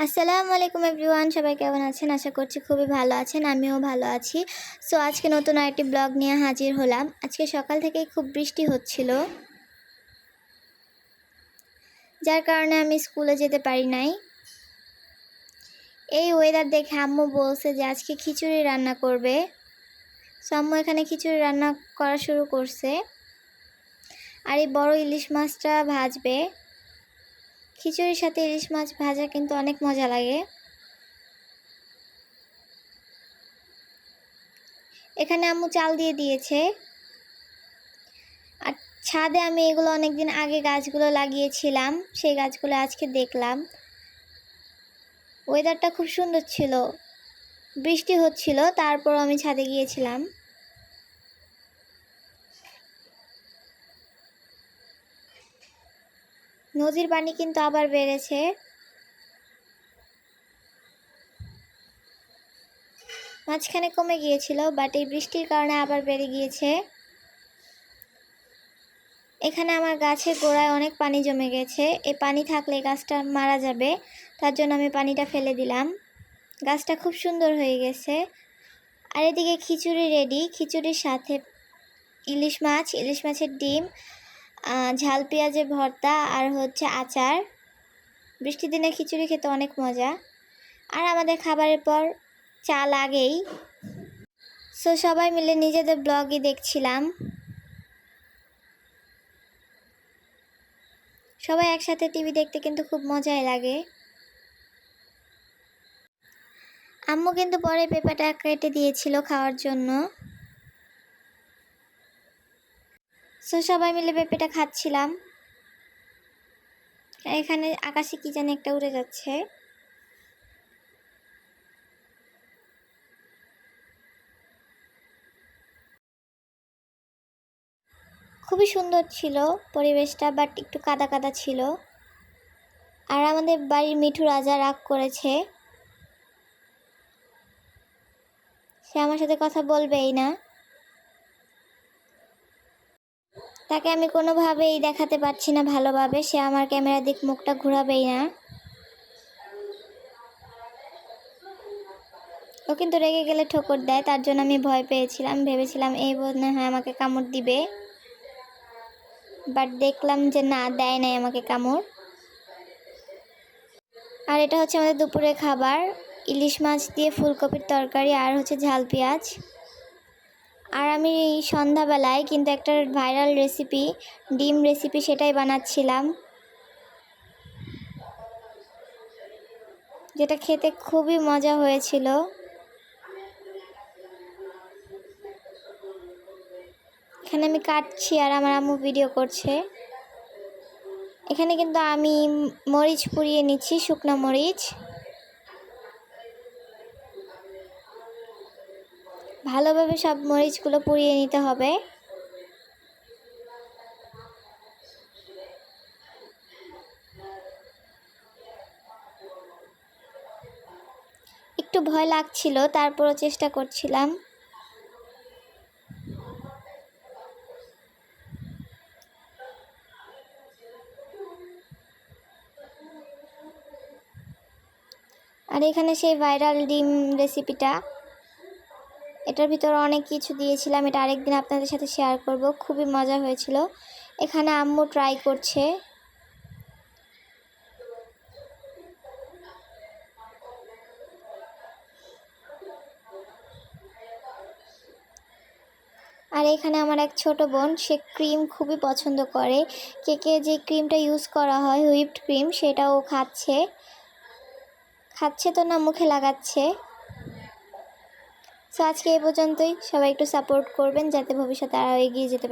আসসালামু আলাইকুম এভরিওয়ান, সবাই কেমন আছেন? আশা করছি খুবই ভালো আছেন, আমিও ভালো আছি। সো আজকে নতুন আরেকটি ব্লগ নিয়ে হাজির হলাম। আজকে সকাল থেকেই খুব বৃষ্টি হচ্ছিল, যার কারণে আমি স্কুলে যেতে পারি নাই। এই ওয়েদার দেখে আম্মু বলছে যে আজকে খিচুড়ি রান্না করবে। সো আম্মু এখানে খিচুড়ি রান্না করা শুরু করছে, আর এই বড় ইলিশ মাছটা ভাজবে। খিচুড়ির সাথে ইলিশ মাছ ভাজা কিন্তু অনেক মজা লাগে। এখানে আম্মু চাল দিয়ে দিয়েছে। আর ছাদে আমি এগুলো অনেকদিন আগে গাছগুলো লাগিয়েছিলাম, সেই গাছগুলো আজকে দেখলাম। ওয়েদারটা খুব সুন্দর ছিল, বৃষ্টি হচ্ছিল, তারপর আমি ছাদে গিয়েছিলাম। নদীর পানি কিন্তু আবার বেড়েছে। মাঝখানে কমে গিয়েছিল, বাট এই বৃষ্টির কারণে আবার বেড়ে গিয়েছে। এখানে আমার গাছের গোড়ায় অনেক পানি জমে গেছে। এই পানি থাকলে গাছটা মারা যাবে, তার জন্য আমি পানিটা ফেলে দিলাম। গাছটা খুব সুন্দর হয়ে গেছে। আর এদিকে খিচুড়ি রেডি। খিচুড়ির সাথে ইলিশ মাছের ডিম, ঝাল পেঁয়াজের ভর্তা, আর হচ্ছে আচার। বৃষ্টির দিনে খিচুড়ি খেতে অনেক মজা। আর আমাদের খাবারের পর চা লাগেই। সো সবাই মিলে নিজেদের ব্লগই দেখছিলাম। সবাই একসাথে টিভি দেখতে কিন্তু খুব মজাই লাগে। আম্মু কিন্তু পরে পেঁপেটা কেটে দিয়েছিল খাওয়ার জন্য। সো সবাই মিলে পেঁপেটা খাচ্ছিলাম। এখানে আকাশে কি জানি একটা উড়ে যাচ্ছে। খুবই সুন্দর ছিল পরিবেশটা, বাট একটু কাদা কাদা ছিল। আর আমাদের বাড়ির মিঠু রাজা রাগ করেছে, সে আমার সাথে কথা বলবেই না। তাকে আমি কোনোভাবেই দেখাতে পারছি না ভালোভাবে, সে আমার ক্যামেরার দিক মুখটা ঘোরাবেই না। ও কিন্তু রেগে গেলে ঠোকর দেয়, তার জন্য আমি ভয় পেয়েছিলাম, ভেবেছিলাম এই মনে হয় আমাকে কামড় দিবে। বাট দেখলাম যে না, দেয় নাই আমাকে কামড়। আর এটা হচ্ছে আমাদের দুপুরের খাবার, ইলিশ মাছ দিয়ে ফুলকপির তরকারি, আর হচ্ছে ঝাল পেঁয়াজ। আর আমি সন্ধ্যাবেলায় কিন্তু একটা ভাইরাল রেসিপি, ডিম রেসিপি, সেটাই বানাচ্ছিলাম, যেটা খেতে খুবই মজা হয়েছিল। এখানে আমি কাটছি আর আমার আম্মু ভিডিও করছে। এখানে কিন্তু আমি মরিচ পুড়িয়ে নিচ্ছি, শুকনো মরিচ। ভালোভাবে সব মরিচগুলো পুড়িয়ে নিতে হবে। একটু ভয় লাগছিল, তারপরও চেষ্টা করছিলাম। আর এখানে সেই ভাইরাল ডিম রেসিপিটা, এটার ভিতরে অনেক কিছু দিয়েছিলাম, এটা আরেকদিন আপনাদের সাথে শেয়ার করব। খুবই মজা হয়েছিল। এখানে আম্মু ট্রাই করছে। আর এখানে আমার এক ছোট বোন, সে ক্রিম খুবই পছন্দ করে। কেকে যে ক্রিমটা ইউজ করা হয়, হুইপড ক্রিম, সেটাও খাচ্ছে। খাচ্ছে তো না, মুখে লাগাচ্ছে। সো আজকে এই পর্যন্তই। সবাই একটু সাপোর্ট করবেন যাতে ভবিষ্যতে আরও এগিয়ে যেতে পারে।